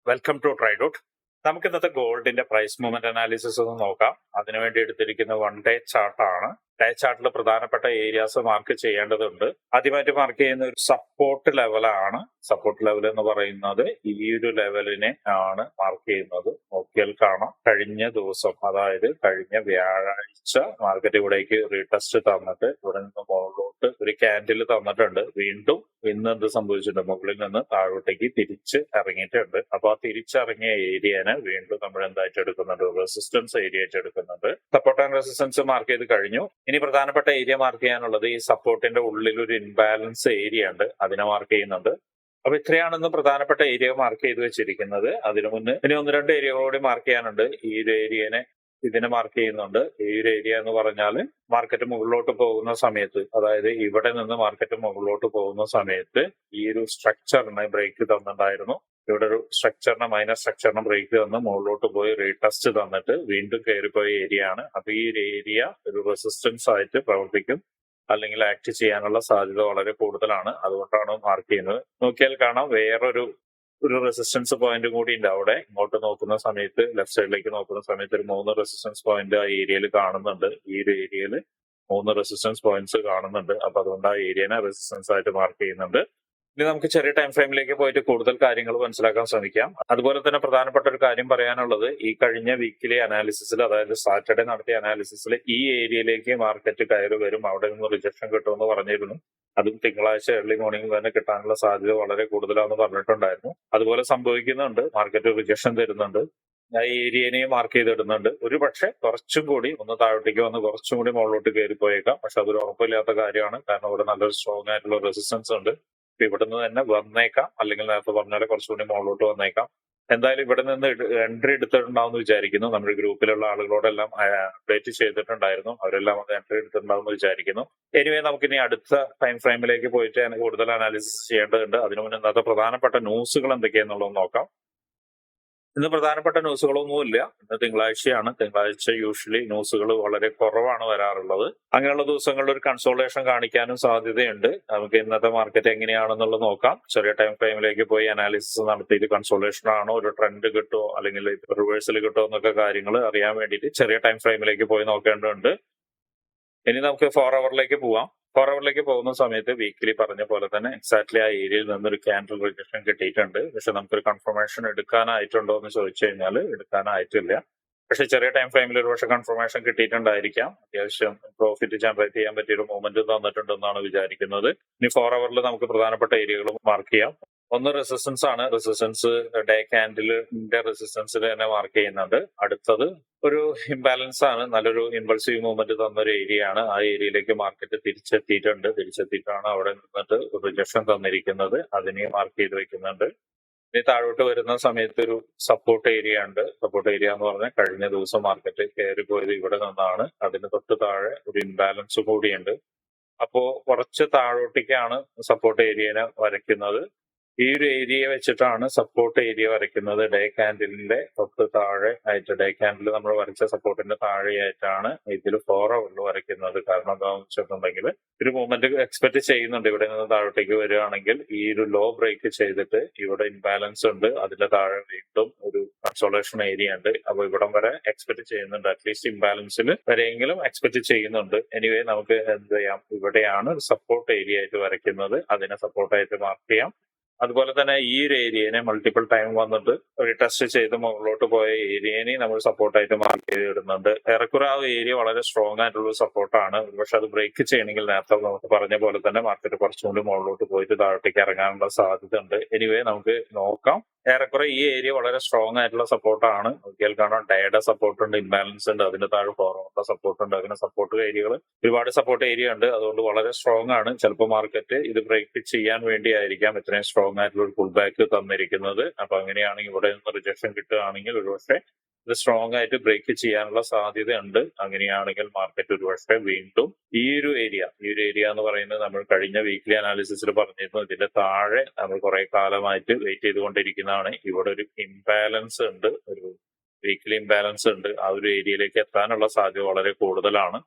Welcome to ട്രൈഡോട്ട്. നമുക്ക് ഇന്നത്തെ ഗോൾഡിന്റെ പ്രൈസ് മൂവ്മെന്റ് അനാലിസിസ് ഒന്ന് നോക്കാം. അതിനുവേണ്ടി എടുത്തിരിക്കുന്ന 1 ഡേ ചാർട്ടാണ്. ഡേ ചാർട്ടിൽ പ്രധാനപ്പെട്ട ഏരിയാസ് മാർക്ക് ചെയ്യേണ്ടതുണ്ട്. ആദ്യമായിട്ട് മാർക്ക് ചെയ്യുന്ന ഒരു സപ്പോർട്ട് ലെവലാണ്. സപ്പോർട്ട് ലെവൽ എന്ന് പറയുന്നത് ഈ ഒരു ലെവലിനെ ആണ് മാർക്ക് ചെയ്യുന്നത്. നോക്കിയാൽ കാണാം, കഴിഞ്ഞ ദിവസം അതായത് കഴിഞ്ഞ വ്യാഴാഴ്ച മാർക്കറ്റ് ഇവിടേക്ക് റീടെസ്റ്റ് തന്നിട്ട് ഇവിടെ നിന്ന് മുകളിലോട്ട് ഒരു ക്യാൻഡിൽ തന്നിട്ടുണ്ട്. വീണ്ടും ഇന്ന് എന്ത് സംഭവിച്ചിട്ടുണ്ട്, മുകളിൽ നിന്ന് താഴോട്ടേക്ക് തിരിച്ച് ഇറങ്ങിയിട്ടുണ്ട്. അപ്പൊ ആ തിരിച്ചിറങ്ങിയ ഏരിയനെ വീണ്ടും നമ്മൾ എന്തായിട്ട് എടുക്കുന്നുണ്ട്, റെസിസ്റ്റൻസ് ഏരിയ ആയിട്ട് എടുക്കുന്നുണ്ട്. സപ്പോർട്ട് ആൻഡ് റെസിസ്റ്റൻസ് മാർക്ക് ചെയ്ത് കഴിഞ്ഞു. ഇനി പ്രധാനപ്പെട്ട ഏരിയ മാർക്ക് ചെയ്യാനുള്ളത് ഈ സപ്പോർട്ടിന്റെ ഉള്ളിൽ ഒരു ഇൻബാലൻസ് ഏരിയ ഉണ്ട്, അതിനെ മാർക്ക് ചെയ്യുന്നുണ്ട്. അപ്പൊ ഇത്രയാണെന്ന് പ്രധാനപ്പെട്ട ഏരിയ മാർക്ക് ചെയ്ത് വെച്ചിരിക്കുന്നത്. അതിനു മുന്നേ ഇനി 1-2 ഏരിയകളോട് മാർക്ക് ചെയ്യാനുണ്ട്. ഈ ഒരു ഏരിയനെ ഇതിനെ മാർക്ക് ചെയ്യുന്നുണ്ട്. ഈ ഒരു ഏരിയ എന്ന് പറഞ്ഞാൽ മാർക്കറ്റ് മുകളിലോട്ട് പോകുന്ന സമയത്ത്, അതായത് ഇവിടെ നിന്ന് മാർക്കറ്റ് മുകളിലോട്ട് പോകുന്ന സമയത്ത് ഈ ഒരു സ്ട്രക്ചറിനെ ബ്രേക്ക് തന്നിട്ടുണ്ടായിരുന്നു. ഇവിടെ ഒരു മൈനസ് സ്ട്രക്ചറിന് ബ്രേക്ക് തന്ന് മുകളിലോട്ട് പോയി റീടെസ്റ്റ് തന്നിട്ട് വീണ്ടും കയറിപ്പോയ ഏരിയ ആണ്. അപ്പൊ ഈ ഒരു ഏരിയ ഒരു റെസിസ്റ്റൻസ് ആയിട്ട് പ്രവർത്തിക്കും, അല്ലെങ്കിൽ ആക്ട് ചെയ്യാനുള്ള സാധ്യത വളരെ കൂടുതലാണ്. അതുകൊണ്ടാണ് മാർക്ക് ചെയ്യുന്നത്. നോക്കിയാൽ കാണാം, വേറൊരു റെസിസ്റ്റൻസ് പോയിന്റ് കൂടി ഉണ്ട് അവിടെ. ഇങ്ങോട്ട് നോക്കുന്ന സമയത്ത്, ലെഫ്റ്റ് സൈഡിലേക്ക് നോക്കുന്ന സമയത്ത് ഒരു 3 റെസിസ്റ്റൻസ് പോയിന്റ് ആ ഏരിയയിൽ കാണുന്നുണ്ട്. ഈ ഒരു ഏരിയയിൽ 3 റെസിസ്റ്റൻസ് പോയിന്റ്സ് കാണുന്നുണ്ട്. അപ്പൊ അതുകൊണ്ട് ആ ഏരിയനെ റെസിസ്റ്റൻസ് ആയിട്ട് മാർക്ക് ചെയ്യുന്നുണ്ട്. ഇനി നമുക്ക് ചെറിയ ടൈം ഫ്രെയിമിലേക്ക് പോയിട്ട് കൂടുതൽ കാര്യങ്ങൾ മനസ്സിലാക്കാൻ ശ്രമിക്കാം. അതുപോലെ തന്നെ പ്രധാനപ്പെട്ട ഒരു കാര്യം പറയാനുള്ളത്, ഈ കഴിഞ്ഞ വീക്കിലെ അനാലിസിസിൽ, അതായത് സാറ്റർഡേ നടത്തിയ അനാലിസിസിൽ ഈ ഏരിയയിലേക്ക് മാർക്കറ്റ് കയറി വരും, അവിടെ നിന്ന് റിജക്ഷൻ കിട്ടുമെന്ന് പറഞ്ഞിരുന്നു. അതും തിങ്കളാഴ്ച ഏർലി മോർണിംഗ് തന്നെ കിട്ടാനുള്ള സാധ്യത വളരെ കൂടുതലാണെന്ന് പറഞ്ഞിട്ടുണ്ടായിരുന്നു. അതുപോലെ സംഭവിക്കുന്നുണ്ട്, മാർക്കറ്റ് റിജക്ഷൻ തരുന്നുണ്ട്. ആ ഏരിയനെ മാർക്ക് ചെയ്തിടുന്നുണ്ട്. ഒരു പക്ഷെ കുറച്ചും കൂടി ഒന്ന് താഴോട്ടേക്ക് വന്ന് കുറച്ചും കൂടി മുകളിലോട്ട് കയറി പോയേക്കാം. പക്ഷെ അതൊരു ഉറപ്പില്ലാത്ത കാര്യമാണ്. കാരണം ഇവിടെ നല്ലൊരു സ്ട്രോങ് ആയിട്ടുള്ള റെസിസ്റ്റൻസ് ഉണ്ട്. ഇവിടെ നിന്ന് തന്നെ വന്നേക്കാം, അല്ലെങ്കിൽ നേരത്തെ പറഞ്ഞാൽ കുറച്ചുകൂടി മുകളിലോട്ട് വന്നേക്കാം. എന്തായാലും ഇവിടെ നിന്ന് എൻട്രി എടുത്തിട്ടുണ്ടാവും എന്ന് വിചാരിക്കുന്നു. നമ്മുടെ ഗ്രൂപ്പിലുള്ള ആളുകളോടെല്ലാം അപ്ഡേറ്റ് ചെയ്തിട്ടുണ്ടായിരുന്നു. അവരെല്ലാം അത് എൻട്രി എടുത്തിട്ടുണ്ടാവും എന്ന് വിചാരിക്കുന്നു. എനിവേ, നമുക്കിനി അടുത്ത ടൈം ഫ്രെയിമിലേക്ക് പോയിട്ട് കൂടുതൽ അനാലിസിസ് ചെയ്യേണ്ടതുണ്ട്. അതിനു മുന്നേ ഇന്നത്തെ പ്രധാനപ്പെട്ട ന്യൂസുകൾ എന്തൊക്കെയാണെന്നുള്ളത് നോക്കാം. ഇന്ന് പ്രധാനപ്പെട്ട ന്യൂസുകളൊന്നുമില്ല. ഇന്ന് തിങ്കളാഴ്ചയാണ്. തിങ്കളാഴ്ച യൂഷ്വലി ന്യൂസുകൾ വളരെ കുറവാണ് വരാറുള്ളത്. അങ്ങനെയുള്ള ദിവസങ്ങളിൽ ഒരു കൺസോളേഷൻ കാണിക്കാനും സാധ്യതയുണ്ട്. നമുക്ക് ഇന്നത്തെ മാർക്കറ്റ് എങ്ങനെയാണെന്നുള്ളത് നോക്കാം. ചെറിയ ടൈം ഫ്രെയിമിലേക്ക് പോയി അനാലിസിസ് നടത്തിയിട്ട് കൺസോളേഷൻ ആണോ, ഒരു ട്രെൻഡ് കിട്ടുമോ, അല്ലെങ്കിൽ റിവേഴ്സൽ കിട്ടുമോ എന്നൊക്കെ കാര്യങ്ങൾ അറിയാൻ വേണ്ടിയിട്ട് ചെറിയ ടൈം ഫ്രെയിമിലേക്ക് പോയി നോക്കേണ്ടതുണ്ട്. ഇനി നമുക്ക് 4 അവറിലേക്ക് പോവാം. 4 അവറിലേക്ക് പോകുന്ന സമയത്ത് വീക്കിലി പറഞ്ഞ പോലെ തന്നെ എക്സാക്ട്ലി ആ ഏരിയയിൽ നിന്നൊരു ക്യാൻഡിൽ റിജക്ഷൻ കിട്ടിയിട്ടുണ്ട്. പക്ഷെ നമുക്കൊരു കൺഫർമേഷൻ എടുക്കാനായിട്ടുണ്ടോ എന്ന് ചോദിച്ചു കഴിഞ്ഞാൽ എടുക്കാനായിട്ടില്ല. പക്ഷെ ചെറിയ ടൈം ഫ്രെയിമിൽ ഒരു പക്ഷെ കൺഫർമേഷൻ കിട്ടിയിട്ടുണ്ടായിരിക്കാം. അത്യാവശ്യം പ്രോഫിറ്റ് ജനറേറ്റ് ചെയ്യാൻ പറ്റിയൊരു മൂവ്മെന്റ് തന്നിട്ടുണ്ടെന്നാണ് വിചാരിക്കുന്നത്. ഇനി 4 അവറിൽ നമുക്ക് പ്രധാനപ്പെട്ട ഏരിയകൾ മാർക്ക് ചെയ്യാം. ഒന്ന് റെസിസ്റ്റൻസ് ആണ്. റെസിസ്റ്റൻസ് ഡേ ക്യാൻഡിലിന്റെ റെസിസ്റ്റൻസിൽ തന്നെ മാർക്ക് ചെയ്യുന്നുണ്ട്. അടുത്തത് ഒരു ഇംബാലൻസ് ആണ്. നല്ലൊരു ഇമ്പൾസീവ് മൂവ്മെന്റ് തന്നൊരു ഏരിയ ആണ്. ആ ഏരിയയിലേക്ക് മാർക്കറ്റ് തിരിച്ചെത്തിയിട്ടാണ് അവിടെ നിന്നിട്ട് റിജക്ഷൻ തന്നിരിക്കുന്നത്. അതിനെ മാർക്ക് ചെയ്ത് വെക്കുന്നുണ്ട്. ഇനി താഴോട്ട് വരുന്ന സമയത്ത് ഒരു സപ്പോർട്ട് ഏരിയ ഉണ്ട്. സപ്പോർട്ട് ഏരിയ എന്ന് പറഞ്ഞാൽ കഴിഞ്ഞ ദിവസം മാർക്കറ്റ് കയറി പോയത് ഇവിടെ നിന്നാണ്. അതിന് തൊട്ട് താഴെ ഒരു ഇംബാലൻസ് കൂടിയുണ്ട്. അപ്പോ കുറച്ച് താഴോട്ടേക്കാണ് സപ്പോർട്ട് ഏരിയനെ വരയ്ക്കുന്നത്. ഈ ഒരു ഏരിയ വെച്ചിട്ടാണ് സപ്പോർട്ട് ഏരിയ വരയ്ക്കുന്നത്. ഡേ ക്യാൻഡിലിന്റെ തൊട്ട് താഴെ ആയിട്ട്, ഡേ ക്യാൻഡിൽ നമ്മൾ വരച്ച സപ്പോർട്ടിന്റെ താഴെയായിട്ടാണ് ഇതിൽ 4 അവറിൽ വരയ്ക്കുന്നത്. കാരണം എന്താണെന്ന് വെച്ചിട്ടുണ്ടെങ്കിൽ ഒരു മൂവ്മെന്റ് എക്സ്പെക്ട് ചെയ്യുന്നുണ്ട്. ഇവിടെ നിന്ന് താഴോട്ടേക്ക് വരികയാണെങ്കിൽ ഈ ഒരു ലോ ബ്രേക്ക് ചെയ്തിട്ട് ഇവിടെ ഇംബാലൻസ് ഉണ്ട്, അതിന്റെ താഴെ വീണ്ടും ഒരു കൺസോളേഷൻ ഏരിയ ഉണ്ട്. അപ്പൊ ഇവിടം വരെ എക്സ്പെക്ട് ചെയ്യുന്നുണ്ട്. അറ്റ്ലീസ്റ്റ് ഇംബാലൻസിൽ വരെയെങ്കിലും എക്സ്പെക്ട് ചെയ്യുന്നുണ്ട്. എനിവേ, നമുക്ക് എന്ത് ചെയ്യാം, ഇവിടെയാണ് സപ്പോർട്ട് ഏരിയ ആയിട്ട് വരയ്ക്കുന്നത്. അതിനെ സപ്പോർട്ടായിട്ട് മാർക്ക് ചെയ്യാം. അതുപോലെ തന്നെ ഈ ഒരു ഏരിയനെ മൾട്ടിപ്പിൾ ടൈം വന്നിട്ട് റീടെസ്റ്റ് ചെയ്ത് മുകളിലോട്ട് പോയ ഏരിയനെ നമ്മൾ സപ്പോർട്ടായിട്ട് മാർക്ക് ചെയ്തിടുന്നുണ്ട്. ഏറെക്കുറെ ആ ഏരിയ വളരെ സ്ട്രോങ് ആയിട്ടുള്ള സപ്പോർട്ടാണ്. പക്ഷെ അത് ബ്രേക്ക് ചെയ്യണമെങ്കിൽ നേരത്തെ നമുക്ക് പറഞ്ഞ പോലെ തന്നെ മാർക്കറ്റ് കുറച്ചുകൂടി മുകളിലോട്ട് പോയിട്ട് താഴോട്ടേക്ക് ഇറങ്ങാനുള്ള സാധ്യത ഉണ്ട്. എനിവേ, നമുക്ക് നോക്കാം. ഏറെക്കുറെ ഈ ഏരിയ വളരെ സ്ട്രോങ് ആയിട്ടുള്ള സപ്പോർട്ടാണ്. നോക്കിയാൽ കാണാം, ഡേയുടെ സപ്പോർട്ട് ഉണ്ട്, ഇംബാലൻസ് ഉണ്ട്, അതിന്റെ താഴെ 4 അവറിന്റെ സപ്പോർട്ട് ഉണ്ട്. അങ്ങനെ സപ്പോർട്ട് ഏരിയകൾ ഒരുപാട് സപ്പോർട്ട് ഏരിയ ഉണ്ട്. അതുകൊണ്ട് വളരെ സ്ട്രോങ് ആണ്. ചിലപ്പോൾ മാർക്കറ്റ് ഇത് ബ്രേക്ക് ചെയ്യാൻ വേണ്ടിയായിരിക്കാം ഇത്രയും സ്ട്രോങ് ആയിട്ടുള്ള ഒരു പുൾ ബാക്ക് തന്നിരിക്കുന്നത്. അപ്പൊ അങ്ങനെയാണെങ്കിൽ ഇവിടെ നിന്ന് റിജക്ഷൻ കിട്ടുകയാണെങ്കിൽ ഒരുപക്ഷെ ഇത് സ്ട്രോങ് ആയിട്ട് ബ്രേക്ക് ചെയ്യാനുള്ള സാധ്യത ഉണ്ട്. അങ്ങനെയാണെങ്കിൽ മാർക്കറ്റ് ഒരുപക്ഷെ വീണ്ടും ഈ ഒരു ഏരിയ എന്ന് പറയുന്നത് നമ്മൾ കഴിഞ്ഞ വീക്ക്ലി അനാലിസിസിൽ പറഞ്ഞിരുന്നു. ഇതിന്റെ താഴെ നമ്മൾ കുറെ കാലമായിട്ട് വെയിറ്റ് ചെയ്തുകൊണ്ടിരിക്കുന്നതാണ്. ഇവിടെ ഒരു ഇംബാലൻസ് ഉണ്ട്, ഒരു വീക്ക്ലി ഇംബാലൻസ് ഉണ്ട്. ആ ഒരു ഏരിയയിലേക്ക് എത്താനുള്ള സാധ്യത വളരെ കൂടുതലാണ്.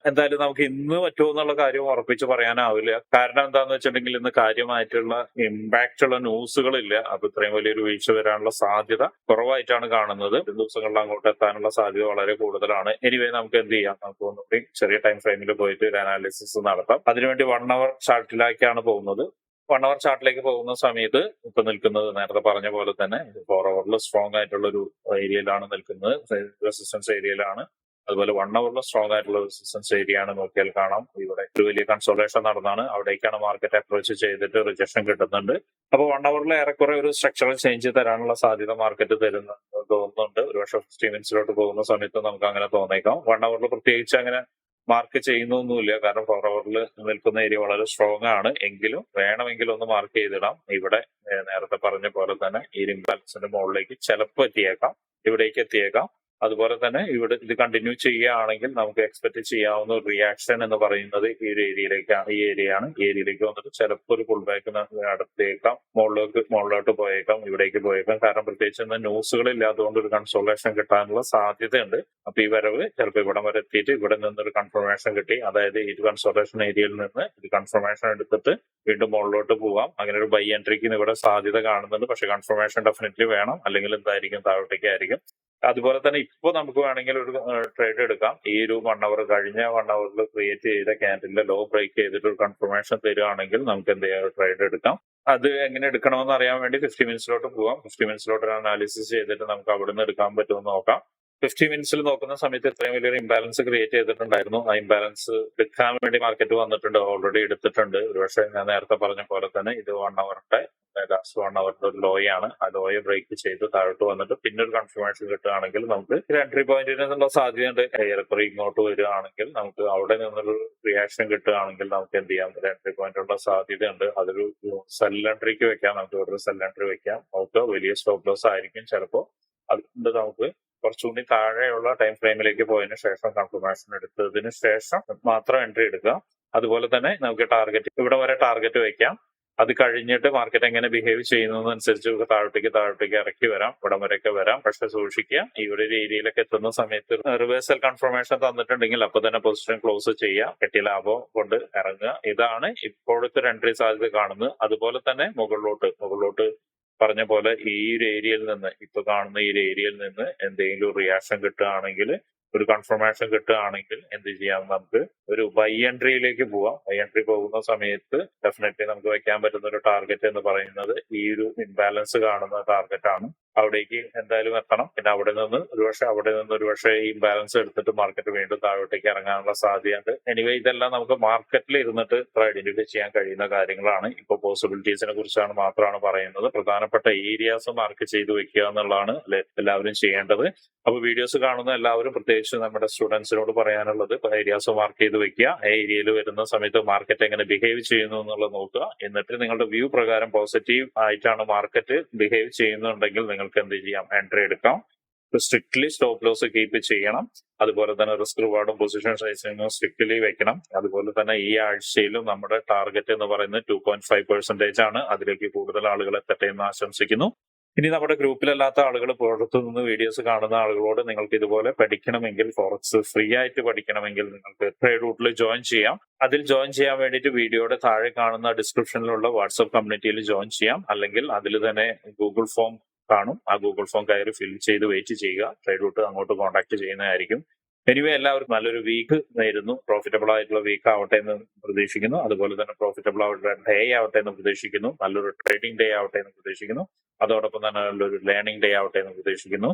എന്തായാലും നമുക്ക് ഇന്ന് പറ്റുമോ എന്നുള്ള കാര്യം ഉറപ്പിച്ച് പറയാനാവില്ല. കാരണം എന്താന്ന് വെച്ചിട്ടുണ്ടെങ്കിൽ ഇന്ന് കാര്യമായിട്ടുള്ള ഇമ്പാക്റ്റ് ഉള്ള ന്യൂസുകളില്ല. അപ്പൊ ഇത്രയും വലിയൊരു വീഴ്ച വരാനുള്ള സാധ്യത കുറവായിട്ടാണ് കാണുന്നത്. ദിവസങ്ങളിൽ അങ്ങോട്ട് എത്താനുള്ള സാധ്യത വളരെ കൂടുതലാണ്. എനിവേ നമുക്ക് എന്ത് ചെയ്യാം, നമുക്ക് ഒന്നുകൂടി ചെറിയ ടൈം ഫ്രെയിമിൽ പോയിട്ട് ഒരു അനാലിസിസ് നടത്താം. അതിനുവേണ്ടി 1 hour ചാർട്ടിലേക്കാണ് പോകുന്നത്. 1 hour ചാർട്ടിലേക്ക് പോകുന്ന സമയത്ത് ഇപ്പൊ നിൽക്കുന്നത് നേരത്തെ പറഞ്ഞ പോലെ തന്നെ 4 hourൽ സ്ട്രോങ് ആയിട്ടുള്ള ഒരു ഏരിയയിലാണ് നിൽക്കുന്നത്, റെസിസ്റ്റൻസ് ഏരിയയിലാണ്. അതുപോലെ 1 hourൽ സ്ട്രോങ് ആയിട്ടുള്ള റെസിസ്റ്റൻസ് ഏരിയ ആണ് നോക്കിയാൽ കാണാം. ഇവിടെ ഒരു വലിയ കൺസോളേഷൻ നടന്നാണ്, അവിടേക്കാണ് മാർക്കറ്റ് അപ്രോച്ച് ചെയ്തിട്ട് റിജക്ഷൻ കിട്ടുന്നുണ്ട്. അപ്പൊ 1 hourൽ ഏറെക്കുറെ ഒരു സ്ട്രക്ചറൽ ചേഞ്ച് തരാനുള്ള സാധ്യത മാർക്കറ്റ് തോന്നുന്നുണ്ട്. ഒരുപക്ഷെ 50 മിനിറ്റ്സിലോട്ട് പോകുന്ന സമയത്ത് നമുക്ക് അങ്ങനെ തോന്നേക്കാം. 1 hourൽ പ്രത്യേകിച്ച് അങ്ങനെ മാർക്ക് ചെയ്യുന്നൊന്നുമില്ല, കാരണം 4 hourൽ നിൽക്കുന്ന ഏരിയ വളരെ സ്ട്രോങ് ആണ്. എങ്കിലും വേണമെങ്കിൽ ഒന്ന് മാർക്ക് ചെയ്തിടാം. ഇവിടെ നേരത്തെ പറഞ്ഞ പോലെ തന്നെ ഈ ഇംബാലൻസിന്റെ മുകളിലേക്ക് ചിലപ്പോൾ എത്തിയേക്കാം, ഇവിടേക്ക് എത്തിയേക്കാം. അതുപോലെ തന്നെ ഇവിടെ ഇത് കണ്ടിന്യൂ ചെയ്യുകയാണെങ്കിൽ നമുക്ക് എക്സ്പെക്ട് ചെയ്യാവുന്ന ഒരു റിയാക്ഷൻ എന്ന് പറയുന്നത് ഈ ഒരു ഏരിയയിലേക്കാണ്. ഈ ഏരിയയിലേക്ക് വന്നിട്ട് ചിലപ്പോൾ ഒരു പുൾ ബാക്ക് നടത്തിയേക്കാം, മുകളിലോട്ട് പോയേക്കാം, ഇവിടേക്ക് പോയേക്കാം. കാരണം പ്രത്യേകിച്ച് ഇന്ന് ന്യൂസുകൾ ഇല്ലാത്തതുകൊണ്ട് ഒരു കൺസോളേഷൻ കിട്ടാനുള്ള സാധ്യതയുണ്ട്. അപ്പൊ ഈ വരവ് ചിലപ്പോൾ ഇവിടം വരെ എത്തിയിട്ട് ഇവിടെ നിന്നൊരു കൺഫർമേഷൻ കിട്ടി, അതായത് ഈ കൺസോളേഷൻ ഏരിയയിൽ നിന്ന് ഒരു കൺഫർമേഷൻ എടുത്തിട്ട് വീണ്ടും മുകളിലോട്ട് പോവാം. അങ്ങനെ ഒരു ബൈ എൻട്രിക്ക് ഇവിടെ സാധ്യത കാണുന്നുണ്ട്. പക്ഷെ കൺഫർമേഷൻ ഡെഫിനറ്റ്ലി വേണം, അല്ലെങ്കിൽ എന്തായിരിക്കും, താഴോട്ടേക്ക് ആയിരിക്കും. അതുപോലെ തന്നെ ഇപ്പോൾ നമുക്ക് വേണമെങ്കിൽ ഒരു ട്രേഡ് എടുക്കാം. ഈ ഒരു 1 hour കഴിഞ്ഞ 1 hourൽ ക്രിയേറ്റ് ചെയ്ത ക്യാൻഡിലിന്റെ ലോ ബ്രേക്ക് ചെയ്തിട്ട് ഒരു കൺഫർമേഷൻ തരികയാണെങ്കിൽ നമുക്ക് എന്ത് ചെയ്യാം, ട്രേഡ് എടുക്കാം. അത് എങ്ങനെ എടുക്കണമെന്ന് അറിയാൻ വേണ്ടി 50 മിനിറ്റ്സിലോട്ട് പോവാം. 50 മിനിറ്റ്സിലോട്ട് അനാലിസിസ് ചെയ്തിട്ട് നമുക്ക് അവിടെ നിന്ന് എടുക്കാൻ പറ്റുമെന്ന് നോക്കാം. 50 മിനിറ്റ്സിൽ നോക്കുന്ന സമയത്ത് ഇത്രയും വലിയൊരു ഇംബാലൻസ് ക്രിയേറ്റ് ചെയ്തിട്ടുണ്ടായിരുന്നു. ആ ഇംബാലൻസ് എടുക്കാൻ വേണ്ടി മാർക്കറ്റ് വന്നിട്ടുണ്ട്, ഓൾറെഡി എടുത്തിട്ടുണ്ട്. ഒരുപക്ഷെ ഞാൻ നേരത്തെ പറഞ്ഞ പോലെ തന്നെ ഇത് 1 hourന്റെ ലാസ്റ്റ് 1 hourന്റെ ഒരു ലോയാണ്. ആ ലോയെ ബ്രേക്ക് ചെയ്ത് താഴോട്ട് വന്നിട്ട് പിന്നെ ഒരു കൺഫർമേഷൻ കിട്ടുകയാണെങ്കിൽ നമുക്ക് ഒരു എൻട്രി പോയിന്റിനുള്ള സാധ്യതയുണ്ട്. ഏറെക്കുറെ ഇങ്ങോട്ട് വരികയാണെങ്കിൽ നമുക്ക് അവിടെ നിന്നൊരു റിയാക്ഷൻ കിട്ടുകയാണെങ്കിൽ നമുക്ക് എന്ത് ചെയ്യാം, ഒരു എൻട്രി പോയിന്റുള്ള സാധ്യതയുണ്ട്. അതൊരു സെൽ എൻട്രിക്ക് വെക്കാം, നമുക്ക് ഇവിടെ ഒരു സെൽ എൻട്രി വെക്കാം. നമുക്ക് വലിയ സ്റ്റോപ്പ് ലോസ് ആയിരിക്കും ചിലപ്പോൾ. അതുകൊണ്ട് നമുക്ക് കുറച്ചുകൂടി താഴെയുള്ള ടൈം ഫ്രെയിമിലേക്ക് പോയതിനു ശേഷം കൺഫർമേഷൻ എടുത്തതിന് ശേഷം മാത്രം എൻട്രി എടുക്കുക. അതുപോലെ തന്നെ നമുക്ക് ഇവിടെ വരെ ടാർഗറ്റ് വെക്കാം. അത് കഴിഞ്ഞിട്ട് മാർക്കറ്റ് എങ്ങനെ ബിഹേവ് ചെയ്യുന്നതനുസരിച്ച് താഴോട്ടേക്ക് ഇറക്കി വരാം, ഇവിടം വരെയൊക്കെ വരാം. പക്ഷെ സൂക്ഷിക്കുക, ഈ ഒരു ഏരിയയിലൊക്കെ എത്തുന്ന സമയത്ത് റിവേഴ്സൽ കൺഫർമേഷൻ തന്നിട്ടുണ്ടെങ്കിൽ അപ്പൊ തന്നെ പൊസിഷൻ ക്ലോസ് ചെയ്യുക, കെട്ടിയ ലാഭം കൊണ്ട് ഇറങ്ങുക. ഇതാണ് ഇപ്പോഴത്തെ ഒരു എൻട്രി സാധ്യത കാണുന്നത്. അതുപോലെ തന്നെ മുകളിലോട്ട് പറഞ്ഞ പോലെ ഈ ഒരു ഏരിയയിൽ നിന്ന്, ഇപ്പൊ കാണുന്ന ഈ ഒരു ഏരിയയിൽ നിന്ന് എന്തെങ്കിലും റിയാക്ഷൻ കിട്ടുകയാണെങ്കിൽ, ഒരു കൺഫർമേഷൻ കിട്ടുകയാണെങ്കിൽ എന്ത് ചെയ്യാം, നമുക്ക് ഒരു ബൈ എൻട്രിയിലേക്ക് പോവാം. ബൈ എൻട്രി പോകുന്ന സമയത്ത് ഡെഫിനറ്റ്ലി നമുക്ക് വെക്കാൻ പറ്റുന്ന ഒരു ടാർഗറ്റ് എന്ന് പറയുന്നത് ഈ ഒരു ഇംബാലൻസ് കാണുന്ന ടാർഗറ്റ് ആണ്. അവിടേക്ക് എന്തായാലും എത്തണം. പിന്നെ അവിടെ നിന്ന് ഒരുപക്ഷെ ഈ ഇംബാലൻസ് എടുത്തിട്ട് മാർക്കറ്റ് വീണ്ടും താഴോട്ടേക്ക് ഇറങ്ങാനുള്ള സാധ്യതയുണ്ട്. എനിവേ ഇതെല്ലാം നമുക്ക് മാർക്കറ്റിൽ ഇരുന്നിട്ട് ഐഡന്റിഫൈ ചെയ്യാൻ കഴിയുന്ന കാര്യങ്ങളാണ്. ഇപ്പോൾ പോസിബിലിറ്റീസിനെ കുറിച്ചാണ് മാത്രമാണ് പറയുന്നത്. പ്രധാനപ്പെട്ട ഏരിയാസ് മാർക്ക് ചെയ്ത് വെക്കുക എന്നുള്ളതാണ് എല്ലാവരും ചെയ്യേണ്ടത്. അപ്പൊ വീഡിയോസ് കാണുന്ന എല്ലാവരും, പ്രത്യേകിച്ച് നമ്മുടെ സ്റ്റുഡൻസിനോട് പറയാനുള്ളത്, ഏരിയാസ് മാർക്ക് ചെയ്ത് വെക്കുക. ആ ഏരിയയിൽ വരുന്ന സമയത്ത് മാർക്കറ്റ് എങ്ങനെ ബിഹേവ് ചെയ്യുന്നു എന്നുള്ളത് നോക്കുക. എന്നിട്ട് നിങ്ങളുടെ വ്യൂ പ്രകാരം പോസിറ്റീവ് ആയിട്ടാണ് മാർക്കറ്റ് ബിഹേവ് ചെയ്യുന്നുണ്ടെങ്കിൽ നിങ്ങൾക്ക് എന്ത് ചെയ്യാം, എൻട്രി എടുക്കാം. സ്ട്രിക്ട്ലി സ്റ്റോപ്പ് ലോസ് കീപ്പ് ചെയ്യണം. അതുപോലെ തന്നെ റിസ്ക് റിവാർഡും പൊസിഷൻ സൈസിങ്ങും സ്ട്രിക്ട്ലി വെക്കണം. അതുപോലെ തന്നെ ഈ ആഴ്ചയിലും നമ്മുടെ ടാർഗറ്റ് എന്ന് പറയുന്നത് 2.5% ആണ്. അതിലേക്ക് കൂടുതൽ ആളുകൾ എത്തട്ടെ എന്ന് ആശംസിക്കുന്നു. ഇനി നമ്മുടെ ഗ്രൂപ്പിലല്ലാത്ത ആളുകൾ, പുറത്തു നിന്ന് വീഡിയോസ് കാണുന്ന ആളുകളോട്, നിങ്ങൾക്ക് ഇതുപോലെ പഠിക്കണമെങ്കിൽ, ഫോറക്സ് ഫ്രീ ആയിട്ട് പഠിക്കണമെങ്കിൽ നിങ്ങൾക്ക് ട്രേഡ് റൂട്ടിൽ ജോയിൻ ചെയ്യാം. അതിൽ ജോയിൻ ചെയ്യാൻ വേണ്ടിയിട്ട് വീഡിയോയുടെ താഴെ കാണുന്ന ഡിസ്ക്രിപ്ഷനിലുള്ള വാട്സ്ആപ്പ് കമ്മ്യൂണിറ്റിയിൽ ജോയിൻ ചെയ്യാം. അല്ലെങ്കിൽ അതിൽ തന്നെ ഗൂഗിൾ ഫോം കാണും, ആ ഗൂഗിൾ ഫോം കയറി ഫിൽ ചെയ്ത് വെയിറ്റ് ചെയ്യുക. ട്രേഡ് റൂട്ട് അങ്ങോട്ട് കോൺടാക്ട് ചെയ്യുന്നതായിരിക്കും. എനിവേ എല്ലാവർക്കും നല്ലൊരു വീക്ക് നേരുന്നു. പ്രോഫിറ്റബിൾ ആയിട്ടുള്ള വീക്ക് ആവട്ടെ എന്ന് പ്രതീക്ഷിക്കുന്നു. അതുപോലെ തന്നെ പ്രോഫിറ്റബിൾ ആയിട്ടുള്ള ഡേ ആവട്ടെ എന്ന് പ്രതീക്ഷിക്കുന്നു. നല്ലൊരു ട്രേഡിംഗ് ഡേ ആവട്ടെ എന്ന് പ്രതീക്ഷിക്കുന്നു. അതോടൊപ്പം തന്നെ നല്ലൊരു ലേണിംഗ് ഡേ ആവട്ടെ എന്ന് പ്രതീക്ഷിക്കുന്നു.